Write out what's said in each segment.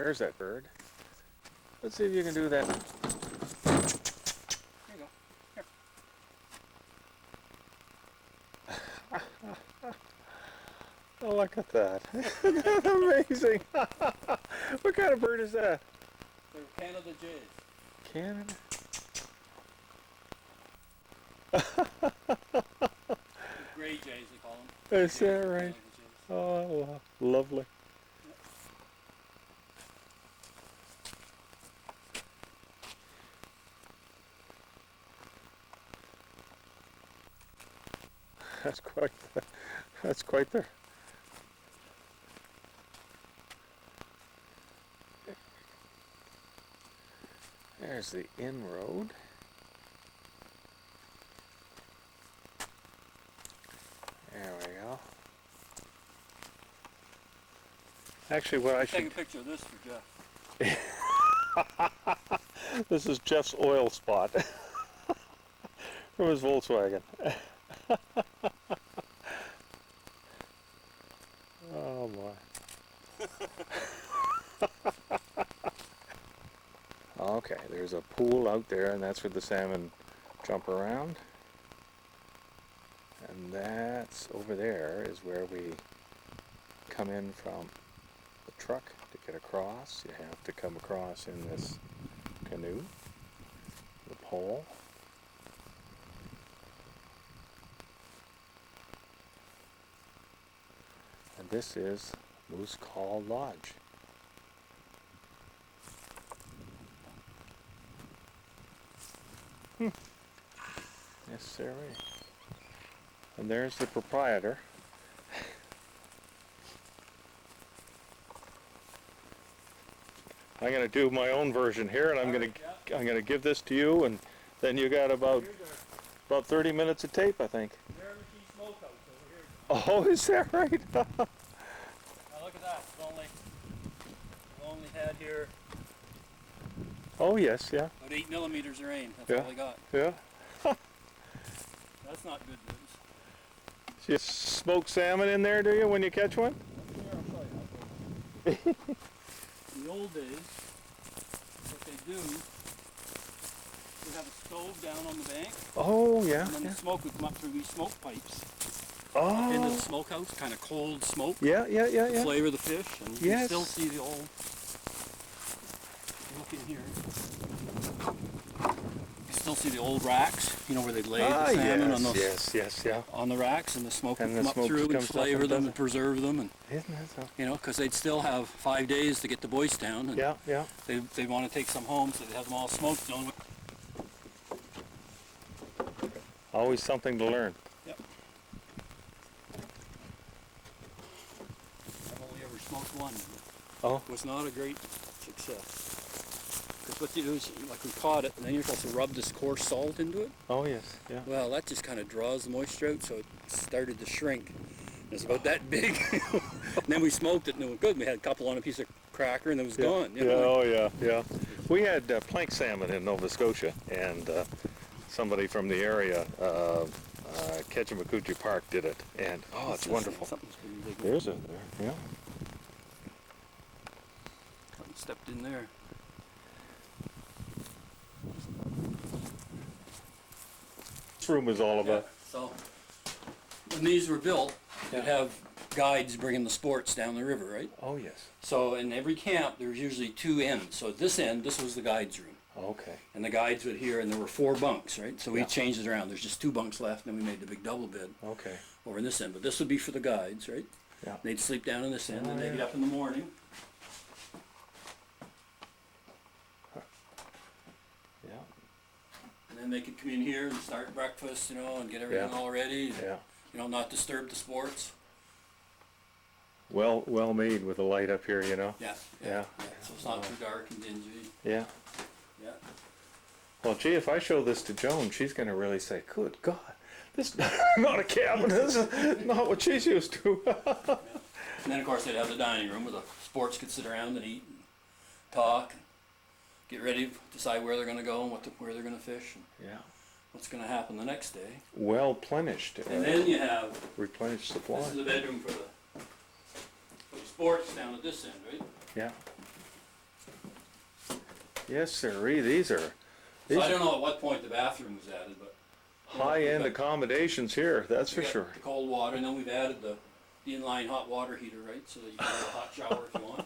There's that bird. Let's see if you can do that. There you go. Here. Oh, look at that. Isn't that amazing? What kind of bird is that? They're Canada jays. Canada? Gray jays, they call them. Is that right? Oh, lovely. That's quite the. There's the inroad. There we go. Actually, what I should take a picture of this for Jeff. This is Jeff's oil spot from his Volkswagen. Oh my. Okay, there's a pool out there, and that's where the salmon jump around. And that's over there is where we come in from the truck to get across. You have to come across in this canoe, the pole. And this is Moosecall Lodge. Yes, sir. And there's the proprietor. I'm going to do my own version here, and I'm going to give this to you, and then you got about 30 minutes of tape, I think. Miramichi smokehouse over here. Oh, is that right? Now look at that. We've only had here Oh yes, yeah. about 8 millimeters of rain. That's all we got. Yeah. That's not good news. So you smoke salmon in there, do you, when you catch one? I'll show you. In the old days, what they do, they have a stove down on the bank. Oh yeah. And then the smoke would come up through these smoke pipes. Oh. Into the smokehouse, kind of cold smoke. Yeah. Flavor the fish, and you can still see the old. Look in here. You still see the old racks, you know, where they laid the salmon on those. On the racks, and the smoke would come up through and flavor them and preserve them, and isn't that so? you know, because they'd still have 5 days to get the boys down. And They want to take some home, so they have them all smoked. Always something to learn. Yep. I've only ever smoked one. Oh. It was not a great success. Because what you do is, like, we caught it, and then you're supposed to rub this coarse salt into it. Oh yes, yeah. Well, that just kind of draws the moisture out, so it started to shrink. It was about that big. And then we smoked it, and it was good. We had a couple on a piece of cracker, and it was gone. You know? Yeah. We had plank salmon in Nova Scotia, and somebody from the area, Ketchimakuchi Park, did it, and it's wonderful. There's it there, yeah. Stepped in there. This room is all about. So when these were built, you'd have guides bringing the sports down the river, right? Oh yes. So in every camp, there's usually 2 ends. So at this end, this was the guides' room. Okay. And the guides would here, and there were 4 bunks, right? So we changed it around. There's just 2 bunks left, and then we made the big double bed. Okay. Over in this end. But this would be for the guides, right? Yeah. They'd sleep down in this end, and they'd get up in the morning. Yeah. And then they could come in here and start breakfast, you know, and get everything all ready. And, you know, not disturb the sports. Well made with the light up here, you know. Yeah. So it's not too dark and dingy. Yeah. Well, gee, if I show this to Joan, she's going to really say, "Good God, this is not a cabin. This is not what she's used to." And then, of course, they'd have the dining room where the sports could sit around and eat and talk, and get ready, decide where they're going to go and where they're going to fish. And what's going to happen the next day. Well plenished. And then you have replenished supply. This is the bedroom for the sports down at this end, right? Yeah. Yes, sirree. These are So I don't know at what point the bathroom was added, but high-end we've got- accommodations here. That's for we got sure. the cold water, and then we've added the inline hot water heater, right? So that you can have a hot shower if you want.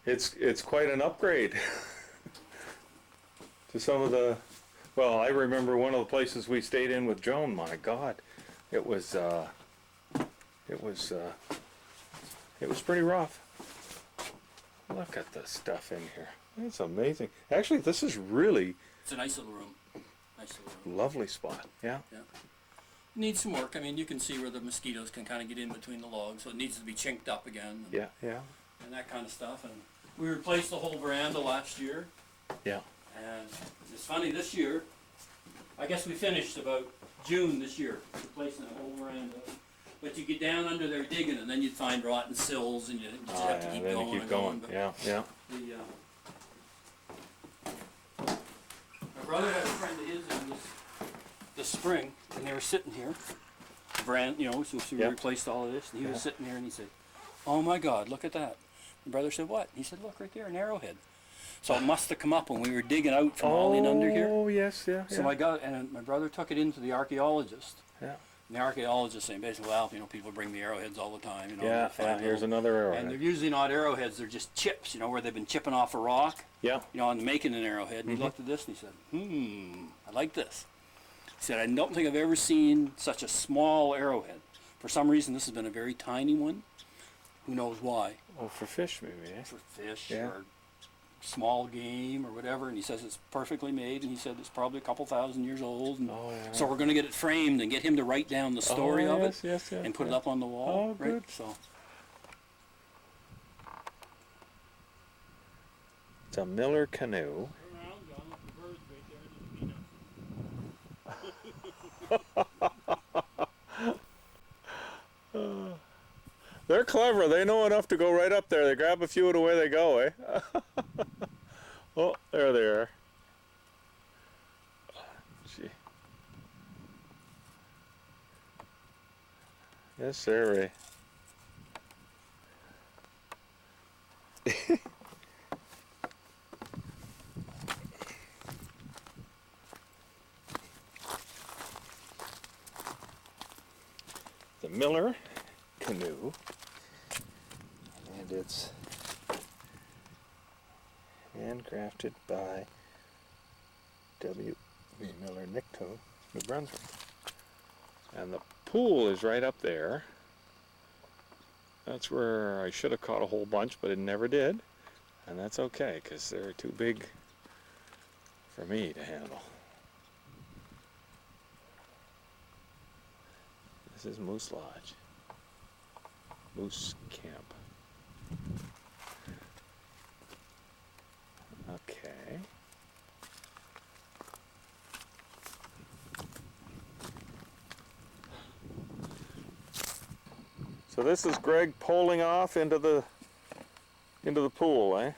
It's quite an upgrade to some of the. Well, I remember one of the places we stayed in with Joan. My God, it was pretty rough. Look at the stuff in here. It's amazing. Actually, this is really It's a nice little room. Nice little room. lovely spot. Yeah. Yeah. Needs some work. I mean, you can see where the mosquitoes can kind of get in between the logs, so it needs to be chinked up again. Yeah. Yeah. And that kind of stuff. And we replaced the whole veranda last year. Yeah. And it's funny, this year, I guess we finished about June this year, replacing the whole veranda. But you get down under there digging, and then you'd find rotten sills, and you just Oh, have to yeah. keep Then going you keep and going. But Yeah. Yeah. My brother had a friend of his in this spring, and they were sitting here, so we Yep. replaced all of this, and he Yeah. was sitting there, and he said, "Oh my God, look at that." My brother said, "What?" He said, "Look right there, an arrowhead." So it must have come up when we were digging out from all in under here. Oh yes. Yeah. So my brother took it into the archaeologist. Yeah. And the archaeologist saying basically, well, people bring the arrowheads all the time. Yeah. they find Here's little- another And they're arrowhead. usually not arrowheads; they're just chips. Where they've been chipping off a rock. Yeah. And making an arrowhead. And he looked at this and he said, I like this. He said, I don't think I've ever seen such a small arrowhead. For some reason, this has been a very tiny one. Who knows why? Oh, for fish maybe. Eh? For fish Yeah. or small game or whatever. And he says it's perfectly made. And he said it's probably a couple thousand years old. And Oh, yeah. so we're going to get it framed and get him to write down the story of it. Yes. And put it yeah. up on the wall. Oh, good. Right? So It's a Miller canoe. They're clever. They know enough to go right up there. They grab a few of the way they go, eh? Oh, there they are. Gee. Yes, sir. The Miller canoe, and it's handcrafted by W. V. Miller, Nicto, New Brunswick. And the pool is right up there. That's where I should have caught a whole bunch, but it never did. And that's okay, because they're too big for me to handle. This is Moose Lodge. Moose Camp. Okay. So this is Greg poling off into the pool, eh?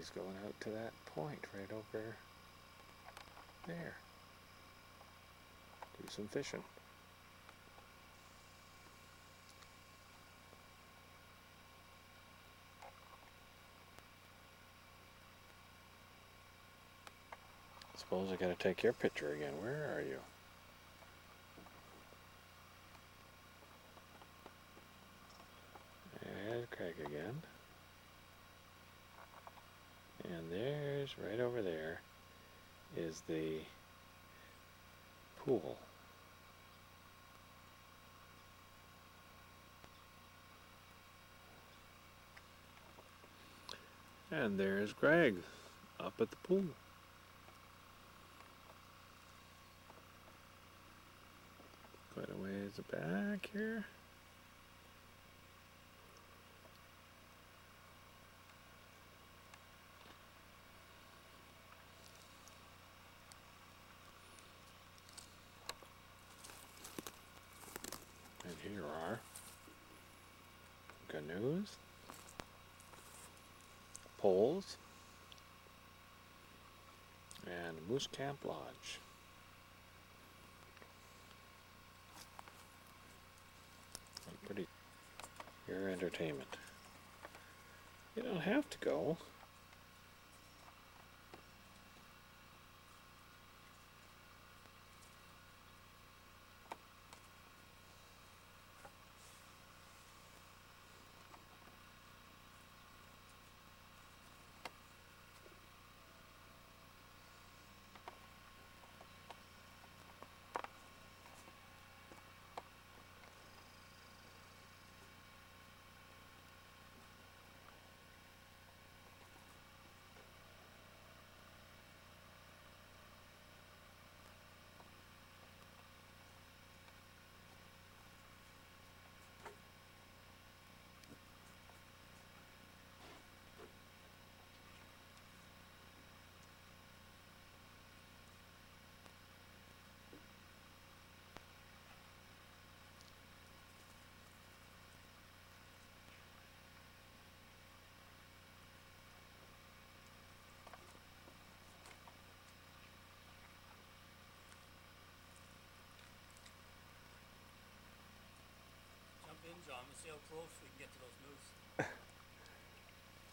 he's going out to that point right over there. Do some fishing. Suppose I gotta take your picture again. Where are you? There's Craig again. And there's, right over there, is the pool. And there's Greg up at the pool. Quite a ways back here. And here are canoes, poles, and Moose Camp Lodge. Pretty your entertainment. You don't have to go. Jump in, John, and see how close we can get to those moose.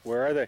Where are they?